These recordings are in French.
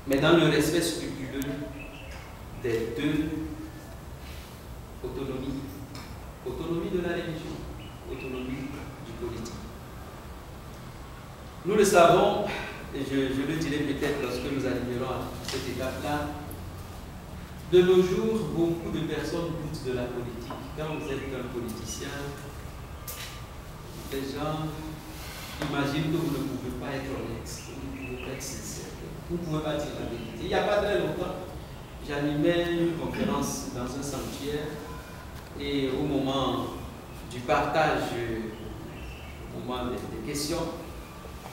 mais dans le respect scrupuleux des deux autonomies. Autonomie de la religion, autonomie du politique. Nous le savons, et je le dirai peut-être lorsque nous arriverons à cette étape-là, de nos jours, beaucoup de personnes doutent de la politique. Quand vous êtes un politicien, les gens imaginent que vous ne pouvez pas être honnête, que vous ne pouvez pas être sincère, vous ne pouvez pas dire la vérité. Il n'y a pas très longtemps, j'animais une conférence dans un sanctuaire et au moment du partage, au moment des questions,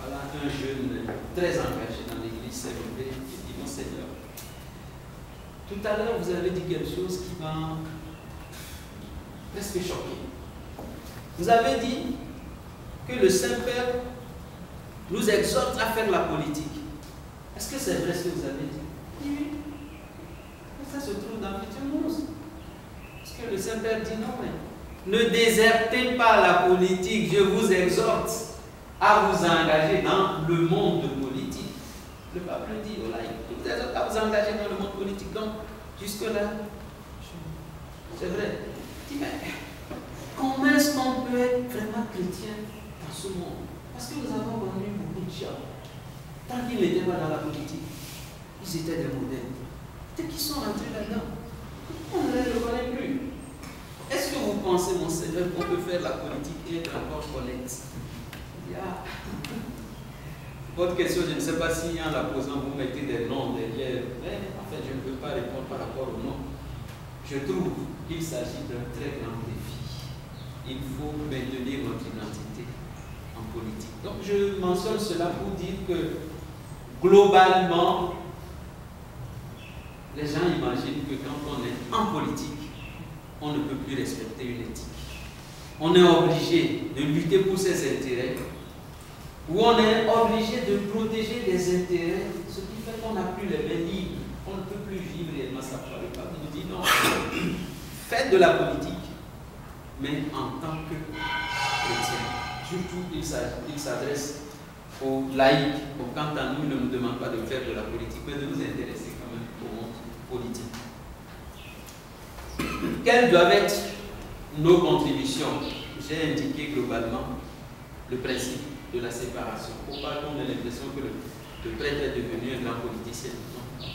voilà, un jeune très engagé dans l'église s'est levé et dit: mon Seigneur, tout à l'heure vous avez dit quelque chose qui m'a presque choqué. Vous avez dit que le Saint-Père nous exhorte à faire la politique. Est-ce que c'est vrai ce que vous avez dit? Oui. Ça se trouve dans Matthieu 11. Parce que le Saint-Père dit non, mais ne désertez pas la politique, je vous exhorte à vous engager dans le monde politique. Le pape le dit au laïc, je vous exhorte à vous engager dans le monde politique. Donc, jusque-là, c'est vrai. Je dis, mais comment est-ce qu'on peut être vraiment chrétien dans ce monde? Parce que nous avons connu beaucoup de gens. Tant qu'ils n'étaient pas dans la politique, ils étaient des modèles. Dès qu'ils sont rentrés là-dedans, on ne les reconnaît plus. Est-ce que vous pensez, mon Seigneur, qu'on peut faire la politique et être encore honnête? Yeah. Votre question, je ne sais pas si en la posant, vous mettez des noms derrière. Mais en fait, je ne peux pas répondre par rapport au nom. Je trouve qu'il s'agit d'un très grand défi. Il faut maintenir notre identité en politique. Donc, je mentionne cela pour dire que, globalement, les gens imaginent que quand on est en politique, on ne peut plus respecter une éthique. On est obligé de lutter pour ses intérêts, ou on est obligé de protéger des intérêts, ce qui fait qu'on n'a plus les mains libres. On ne peut plus vivre réellement sa foi. Le pape nous dit non, faites de la politique, mais en tant que chrétien. Surtout, il s'adresse aux laïcs. Donc, quant à nous, il ne nous demande pas de faire de la politique, mais de nous intéresser quand même au monde politique. Quelles doivent être nos contributions? J'ai indiqué globalement le principe de la séparation. Pour pas qu'on ait l'impression que le prêtre est devenu un grand politicien, non.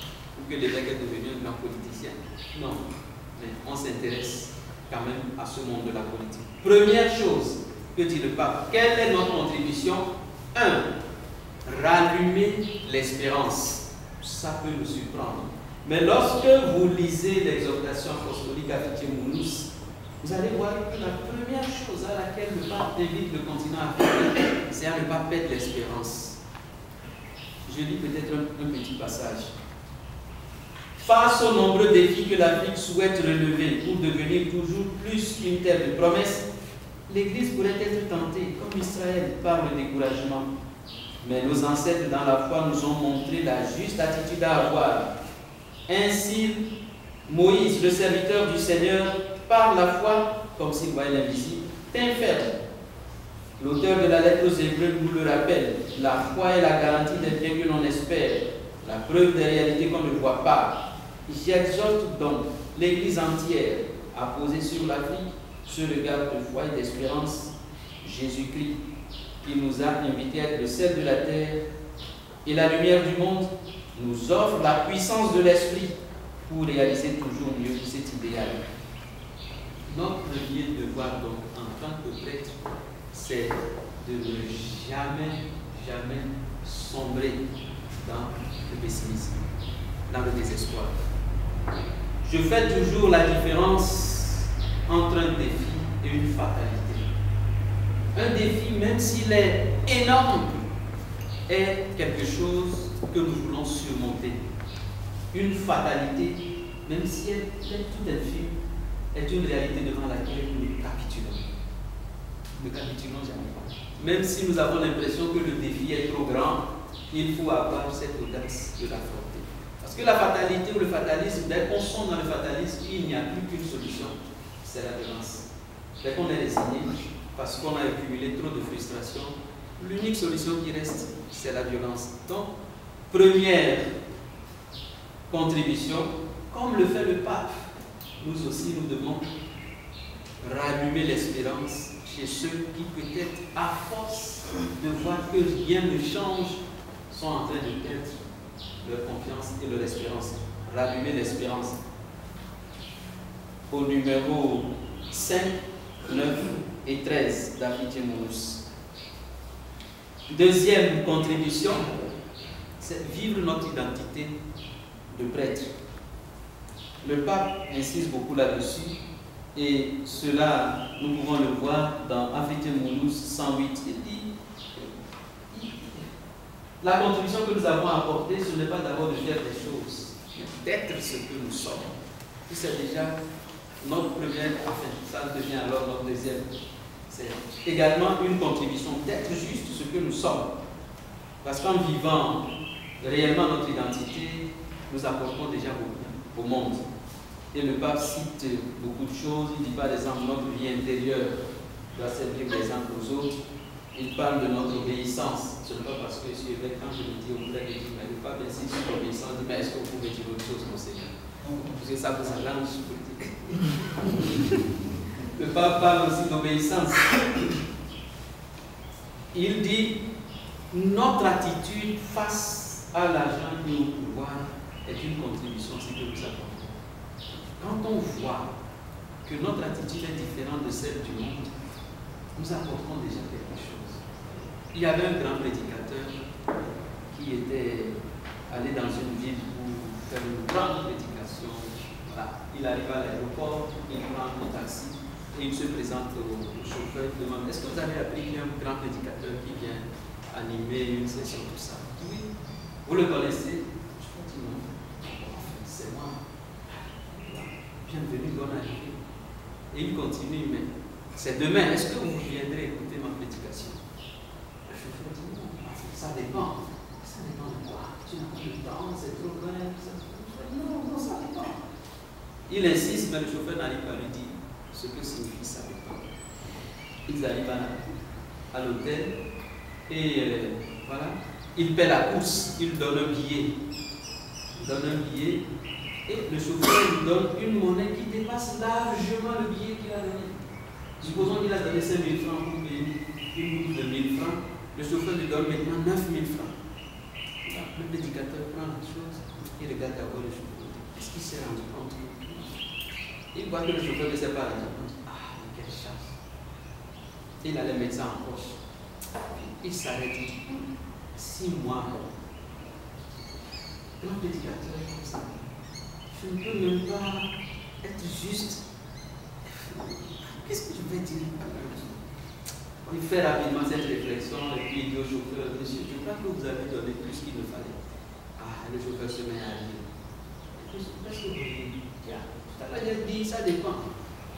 Ou que l'évêque est devenu un grand politicien. Non. Mais on s'intéresse quand même à ce monde de la politique. Première chose que dit le pape, quelle est notre contribution? 1. Rallumer l'espérance. Ça peut nous surprendre. Mais lorsque vous lisez l'exhortation apostolique Avitié Munus, vous allez voir que la première chose à laquelle le pape invite le continent africain, c'est à ne pas perdre l'espérance. Je lis peut-être un petit passage. Face aux nombreux défis que l'Afrique souhaite relever pour devenir toujours plus qu'une terre de promesses, l'Église pourrait être tentée, comme Israël, par le découragement. Mais nos ancêtres dans la foi nous ont montré la juste attitude à avoir. Ainsi, Moïse, le serviteur du Seigneur, par la foi, comme s'il voyait l'invisible, tint ferme. L'auteur de la lettre aux Hébreux nous le rappelle. La foi est la garantie des biens que l'on espère, la preuve des réalités qu'on ne voit pas. J'exhorte donc l'Église entière à poser sur l'Afrique ce regard de foi et d'espérance. Jésus-Christ, qui nous a invités à être le sel de la terre et la lumière du monde, nous offre la puissance de l'Esprit pour réaliser toujours mieux cet idéal. Notre premier devoir, donc, en tant que prêtre, c'est de ne jamais sombrer dans le pessimisme, dans le désespoir. Je fais toujours la différence entre un défi et une fatalité. Un défi, même s'il est énorme, est quelque chose que nous voulons surmonter. Une fatalité, même si elle est tout infime, est une réalité devant laquelle nous capitulons. Ne capitulons jamais pas. Même si nous avons l'impression que le défi est trop grand, il faut avoir cette audace de l'affronter. Parce que la fatalité ou le fatalisme, dès qu'on sombre dans le fatalisme, il n'y a plus qu'une solution, c'est la violence. Dès qu'on est résigné, parce qu'on a accumulé trop de frustration, l'unique solution qui reste, c'est la violence. Donc, première contribution, comme le fait le pape. Nous aussi, nous devons rallumer l'espérance chez ceux qui, peut-être, à force de voir que rien ne change, sont en train de perdre leur confiance et leur espérance. Rallumer l'espérance. Au numéro 5, 9 et 13 d'Afitiémonos. Deuxième contribution, c'est vivre notre identité de prêtre. Le pape insiste beaucoup là-dessus et cela, nous pouvons le voir dans Afitiémonos 108. Il dit, la contribution que nous avons apportée, ce n'est pas d'abord de faire des choses, mais d'être ce que nous sommes. C'est déjà notre première, enfin, ça devient alors notre deuxième. C'est également une contribution d'être juste ce que nous sommes. Parce qu'en vivant réellement notre identité, nous apportons déjà beaucoup au monde. Et le pape cite beaucoup de choses. Il dit par exemple notre vie intérieure doit servir d'exemple aux autres. Il parle de notre obéissance. Ce n'est pas parce que je suis évêque, quand je le dis au frère, il dit, mais le pape insiste sur l'obéissance. Il dit, mais est-ce que vous pouvez dire autre chose, Monseigneur? Parce que ça vous arrange politique. Le pape parle aussi d'obéissance. Il dit, notre attitude face à l'argent et au pouvoir est une contribution, c'est que nous apportons. Quand on voit que notre attitude est différente de celle du monde, nous apportons déjà quelque chose. Il y avait un grand prédicateur qui était allé dans une ville pour faire une grande prédication. Voilà. Il arrive à l'aéroport, il prend un taxi et il se présente au chauffeur, il demande, est-ce que vous avez appris qu'il y a un grand prédicateur qui vient animer une session, tout ça? Oui. Vous le connaissez? Je crois que non. C'est moi. Bienvenue, bonne arrivée. Et il continue, mais c'est demain. Est-ce que vous viendrez écouter ma prédication? Le chauffeur dit non, ça dépend. Ça dépend de quoi? Tu n'as pas le temps, c'est trop loin. Non, ça dépend. Il insiste, mais le chauffeur n'arrive pas à lui dire ce que signifie ça dépend. Ils arrivent à l'hôtel et voilà. Il paie la course, il donne un billet. Il donne un billet. Et le chauffeur lui donne une monnaie qui dépasse largement le billet qu'il a donné. Supposons qu'il a donné 5 000 francs pour payer une bourse de 1 000 francs. Le chauffeur lui donne maintenant 9 000 francs. Le prédicateur prend la chose, il regarde d'abord le chauffeur. Est-ce qu'il s'est rendu compte? Il voit que le chauffeur ne sait pas la réponse. Ah, quelle chance. Il allait mettre ça en poche. Il s'arrête. 6 mois. Le prédicateur est comme ça. Je ne peux même pas être juste. Qu'est-ce que je vais dire? Il fait rapidement cette réflexion et puis il dit au chauffeur, monsieur, je crois que vous avez donné plus qu'il ne fallait. Ah, le chauffeur se met à rire. Qu'est-ce que vous dites? Tout à l'heure, il dit, ça dépend.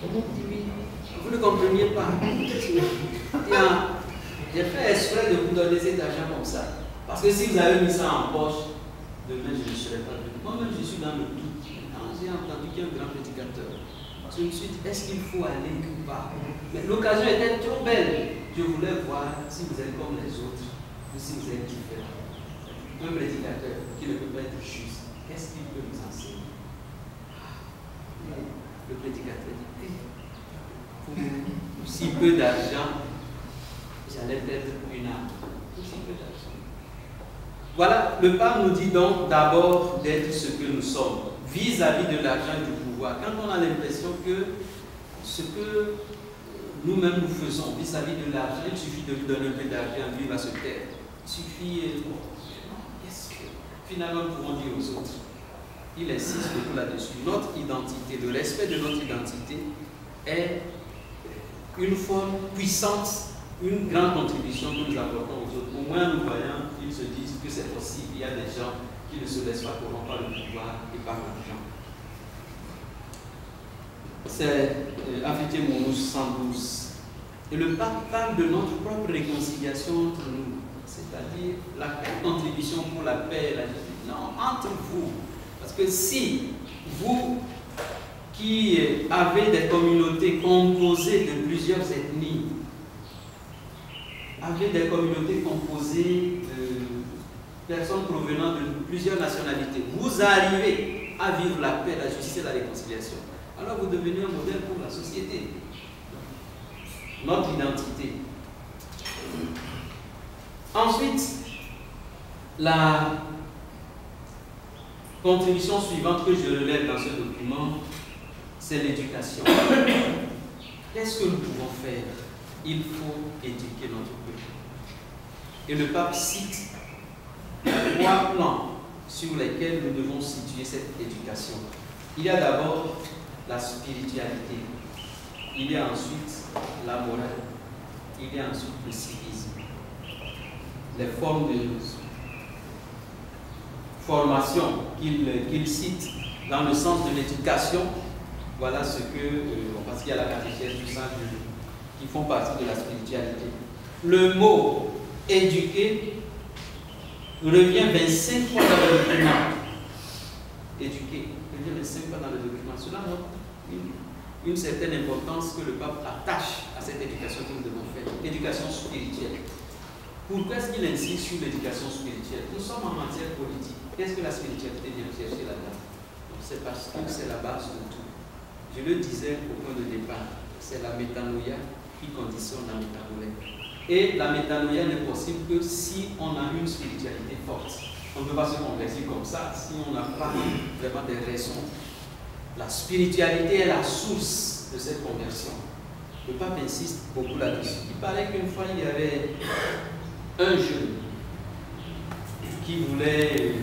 Il dit, oui, vous ne compreniez pas. J'ai fait exprès de vous donner cet argent comme ça. Parce que si vous avez mis ça en poche, demain je ne serai pas venu. Moi-même, je suis dans le doute. Quand j'ai entendu qu'il y a un grand prédicateur, je me suis dit, est-ce qu'il faut aller ou pas? Mais l'occasion était trop belle. Je voulais voir si vous êtes comme les autres ou si vous êtes différents. Un prédicateur qui ne peut pas être juste, qu'est-ce qu'il peut nous enseigner? Le prédicateur dit, pour si peu d'argent, j'allais perdre une âme. Si peu d'argent. Voilà, le pape nous dit donc d'abord d'être ce que nous sommes, vis-à-vis de l'argent et du pouvoir. Quand on a l'impression que ce que nous-mêmes nous faisons vis-à-vis de l'argent, il suffit de lui donner un peu d'argent, lui va se taire. Il suffit, qu'est-ce que finalement nous pouvons dire aux autres? Il insiste beaucoup là-dessus. Notre identité, le respect de notre identité est une forme puissante, une grande contribution que nous apportons aux autres. Au moins, nous voyons, ils se disent que c'est possible. Il y a des gens qui ne se laissent pas corrompre par le pouvoir et par l'argent. C'est Afitiémonos 112. Et le pape parle de notre propre réconciliation entre nous, c'est-à-dire la contribution pour la paix et la justice. Non, entre vous. Parce que si vous qui avez des communautés composées de plusieurs ethnies, avez des communautés composées de personnes provenant de plusieurs nationalités, vous arrivez à vivre la paix, la justice et la réconciliation, alors vous devenez un modèle pour la société. Notre identité. Ensuite, la contribution suivante que je relève dans ce document, c'est l'éducation. Qu'est-ce que nous pouvons faire? Il faut éduquer notre peuple. Et le pape cite 3 plans sur lesquels nous devons situer cette éducation. Il y a d'abord la spiritualité, il y a ensuite la morale, il y a ensuite le civisme. Les formes de formation qu'il cite dans le sens de l'éducation, voilà ce que, parce qu'il y a la catéchèse, tout ça, qui font partie de la spiritualité. Le mot éduquer revient 25 fois dans le document. Éduquer revient 25 fois dans le document. Cela montre une certaine importance que le pape attache à cette éducation que nous devons faire. Éducation spirituelle. Pourquoi est-ce qu'il insiste sur l'éducation spirituelle? Nous sommes en matière politique. Qu'est-ce que la spiritualité vient chercher là-dedans? C'est parce que c'est la base de tout. Je le disais au point de départ, c'est la métanoïa qui conditionne la métanoïa. Et la métanoïa n'est possible que si on a une spiritualité forte. On ne peut pas se convertir comme ça si on n'a pas vraiment des raisons. La spiritualité est la source de cette conversion. Le pape insiste beaucoup là-dessus. Il paraît qu'une fois il y avait un jeune qui voulait